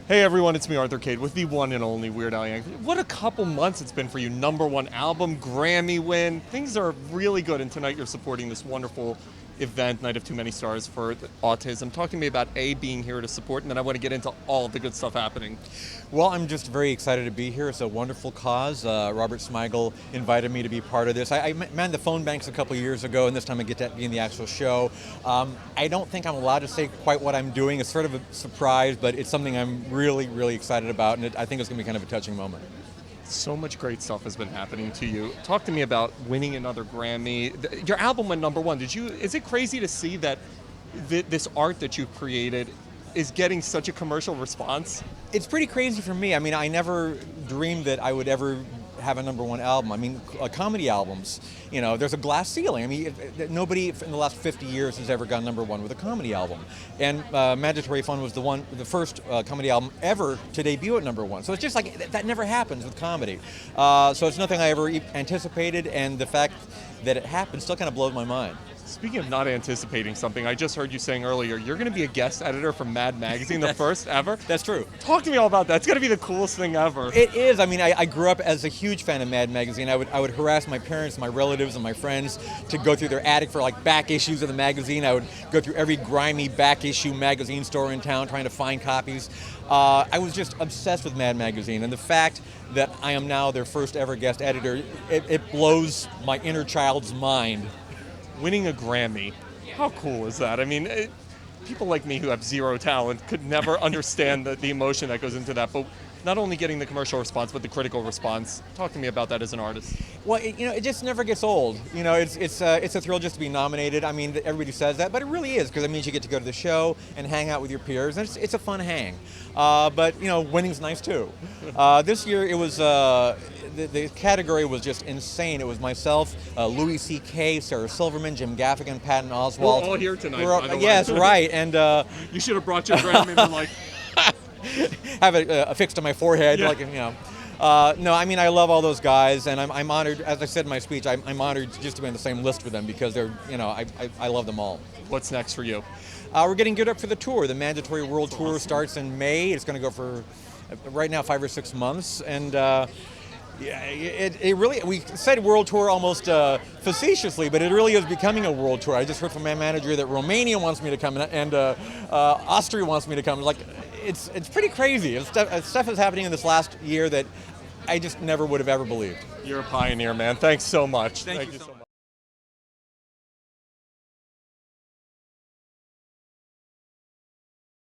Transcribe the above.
Hey everyone, it's me, Arthur Kade, with the one and only Weird Al Yankovic. What a couple months it's been for you. #1 album, Grammy win. Things are really good, and tonight you're supporting this wonderful event, Night of Too Many Stars for autism. Talk to me about being here to support, and then I want to get into all of the good stuff happening. Well, I'm just very excited to be here. It's a wonderful cause. Robert Smigel invited me to be part of this. I manned the phone banks a couple years ago, and this time I get to be in the actual show. I don't think I'm allowed to say quite what I'm doing. It's sort of a surprise, but it's something I'm really, really excited about, and I think it's going to be kind of a touching moment. So much great stuff has been happening to you. Talk to me about winning another Grammy. Your album went #1. Is it crazy to see that this art that you've created is getting such a commercial response? It's pretty crazy for me. I mean, I never dreamed that I would ever have a #1 album. I mean, comedy albums, you know, there's a glass ceiling. I mean, nobody in the last 50 years has ever gone #1 with a comedy album. And Mandatory Fun was the first comedy album ever to debut at #1. So it's just like, that never happens with comedy. So it's nothing I ever anticipated, and the fact that it happened still kind of blows my mind. Speaking of not anticipating something, I just heard you saying earlier, you're going to be a guest editor for Mad Magazine, the first ever. That's true. Talk to me all about that. It's going to be the coolest thing ever. It is. I mean, I grew up as a huge fan of Mad Magazine. I would harass my parents, my relatives, and my friends to go through their attic for like back issues of the magazine. I would go through every grimy back issue magazine store in town trying to find copies. I was just obsessed with Mad Magazine, and the fact that I am now their first ever guest editor, it blows my inner child's mind. Winning a Grammy, how cool is that? I mean, people like me who have zero talent could never understand the emotion that goes into that, but not only getting the commercial response, but the critical response. Talk to me about that as an artist. Well, it just never gets old. You know, it's a thrill just to be nominated. I mean, everybody says that, but it really is, because it means you get to go to the show and hang out with your peers, and it's a fun hang. But, you know, winning's nice too. This year, it was, the category was just insane. It was myself, Louis C.K., Sarah Silverman, Jim Gaffigan, Patton Oswalt. We're all here tonight, by the way. Yes, right. And you should have brought your Grammy and like... have it affixed to my forehead, yeah. like, you know. No, I mean, I love all those guys, and I'm honored. As I said in my speech, I'm honored just to be on the same list with them, because they're, you know, I love them all. What's next for you? We're getting geared up for the tour. The Mandatory World Tour starts in May. It's going to go for, right now, 5 or 6 months, and yeah, it really, we said world tour almost facetiously, but it really is becoming a world tour. I just heard from my manager that Romania wants me to come, and Austria wants me to come. Like, it's pretty crazy. Stuff is happening in this last year that I just never would have ever believed. You're a pioneer, man. Thanks so much. Thank you so much.